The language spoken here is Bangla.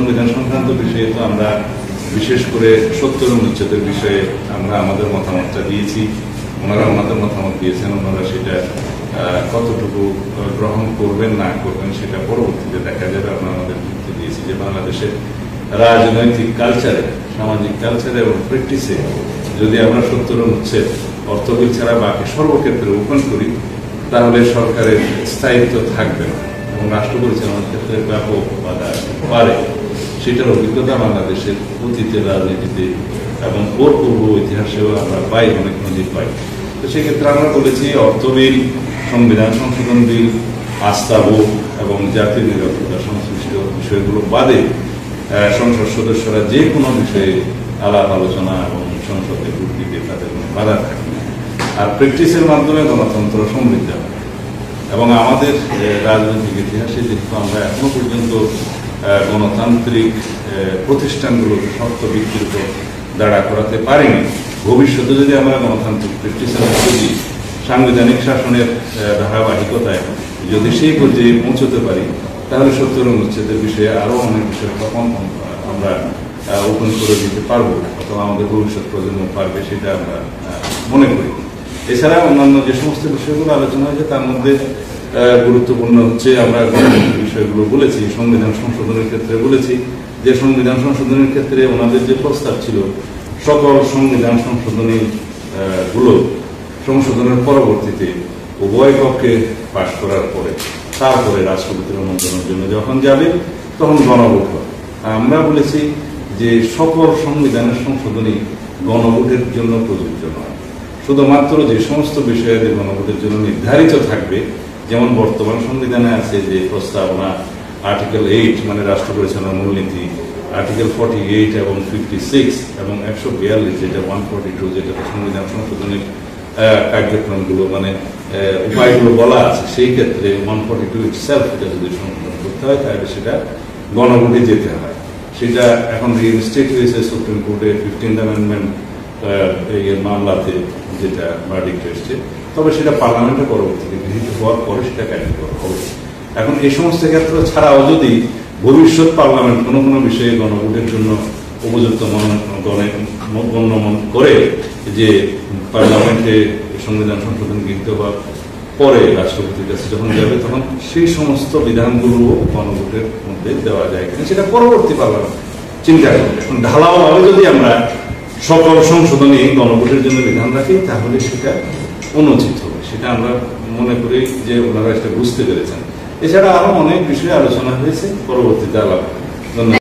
সংবিধান সংক্রান্ত বিষয়ে তো আমরা বিশেষ করে 70 অনুচ্ছেদের বিষয়ে আমরা আমাদের মতামতটা দিয়েছি, ওনারা ওনাদের মতামত দিয়েছেন। ওনারা সেটা কতটুকু গ্রহণ করবেন না করবেন সেটা পরবর্তীতে দেখা যাবে। আমরা আমাদের যুক্তি দিয়েছি যে বাংলাদেশের রাজনৈতিক কালচারে, সামাজিক কালচারে এবং প্র্যাকটিসে যদি আমরা 70 অনুচ্ছেদ অর্থবিল ছাড়া বাকি সর্বক্ষেত্রে ওপেন করি তাহলে সরকারের স্থায়িত্ব থাকবে না এবং রাষ্ট্র পরিচালনার ক্ষেত্রে ব্যাপক বাধা আসতে পারে। সেটার অভিজ্ঞতা বাংলাদেশের অতীতের রাজনীতিতে এবং ওর পূর্ব ইতিহাসেও আমরা পাই, অনেক নজির পাই। তো সেক্ষেত্রে আমরা বলেছি অর্থ বিল, সংবিধান সংশোধন বিল, আস্থা ভোট এবং জাতীয় নিরাপত্তা সংশ্লিষ্ট বিষয়গুলো বাদে সংসদ সদস্যরা যে কোনো বিষয়ে আলাপ আলোচনা এবং সংসদে ভোট দিতে তাদের কোনো বাধা থাকে না। আর প্র্যাকটিসের মাধ্যমে গণতন্ত্র সমৃদ্ধ হয় এবং আমাদের রাজনৈতিক ইতিহাসে যেহেতু আমরা এখনো পর্যন্ত গণতান্ত্রিক প্রতিষ্ঠানগুলোকে শক্ত ভিত্তির উপর দাঁড়া করাতে পারিনি, ভবিষ্যতে যদি আমরা গণতান্ত্রিক প্র্যাকটিসের মধ্যে দিই, সাংবিধানিক শাসনের ধারাবাহিকতায় যদি সেই পর্যায়ে পৌঁছতে পারি তাহলে 70 অনুচ্ছেদের বিষয়ে আরও অনেক বিষয় তখন আমরা ওপেন করে দিতে পারবো অথবা আমাদের ভবিষ্যৎ প্রজন্ম পারবে, সেটা আমরা মনে করি। এছাড়া অন্যান্য যে সমস্ত বিষয়গুলো আলোচনা হয়েছে তার মধ্যে গুরুত্বপূর্ণ হচ্ছে আমরা বিষয়গুলো বলেছি। সংবিধান সংশোধনের ক্ষেত্রে বলেছি যে সংবিধান সংশোধনের ক্ষেত্রে ওনাদের যে প্রস্তাব ছিল সকল সংবিধান সংশোধনী গুলো সংশোধনের পরবর্তীতে উভয় পক্ষে পাশ করার পরে তারপরে রাষ্ট্রপতির অনুমোদনের জন্য যখন যাবে তখন গণভোট হবে। আমরা বলেছি যে সকল সংবিধানের সংশোধনী গণভোটের জন্য প্রযোজ্য নয়, শুধুমাত্র যে সমস্ত বিষয়াদি গণভোটের জন্য নির্ধারিত থাকবে, যেমন বর্তমান সংবিধানে আছে যে প্রস্তাবনা আর্টিকেল 8 মানে রাষ্ট্র পরিচালনার মূলনীতি, আর্টিকেল 48 এবং 56 এবং 142 যেটা 142 যেটা সংবিধান সংশোধনের কার্যক্রমগুলো মানে উপায়গুলো বলা আছে, সেই ক্ষেত্রে 142 ইটসেলফ এটা যদি সংশোধন করতে হয় তাহলে সেটা গণভোটে যেতে হয়। সেটা এখন রিইনস্টেট হয়েছে সুপ্রিম কোর্টের 15th অ্যামেন্ডমেন্ট মামলাতে যেটা ভার্ডিক্ট এসছে, তবে সেটা পার্লামেন্টে পরবর্তীতে গৃহীত হওয়ার পরে সেটা কার্যকর হবে। এখন এই সমস্ত ক্ষেত্র ছাড়াও যদি ভবিষ্যৎ পার্লামেন্ট কোনো কোনো বিষয়ে গণভোটের জন্য উপযুক্ত গণ্য করে যে পার্লামেন্টে সংবিধান সংশোধন গৃহীত হওয়ার পরে রাষ্ট্রপতির কাছে যখন যাবে তখন সেই সমস্ত বিধানগুলো গণভোটের মধ্যে দেওয়া যায় কিনা সেটা পরবর্তী পার্লামেন্ট চিন্তা করবে। এখন ঢালাওভাবে যদি আমরা সকল সংশোধনী গণভোটের জন্য বিধান রাখি তাহলে সেটা অনুচিত হবে, সেটা আমরা মনে করি যে ওনারা সেটা বুঝতে পেরেছেন। এছাড়া আরো অনেক বিষয়ে আলোচনা হয়েছে, পরবর্তীতে আলাপ। ধন্যবাদ।